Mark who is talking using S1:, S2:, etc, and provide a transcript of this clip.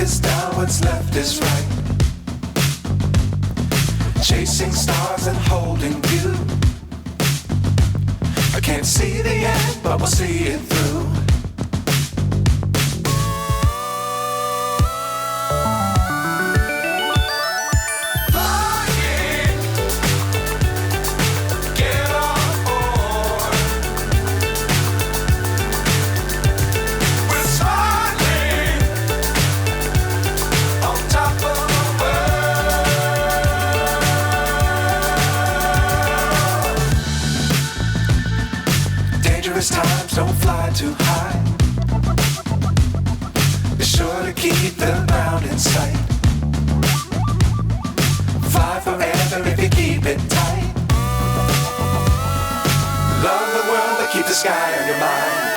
S1: is down, what's left is right. Chasing stars and holding you. I can't see the end, but we'll see it through. Times don't fly too high. Be sure to keep the ground in sight. Fly forever if you keep it tight. Love the world, but keep the sky on your mind.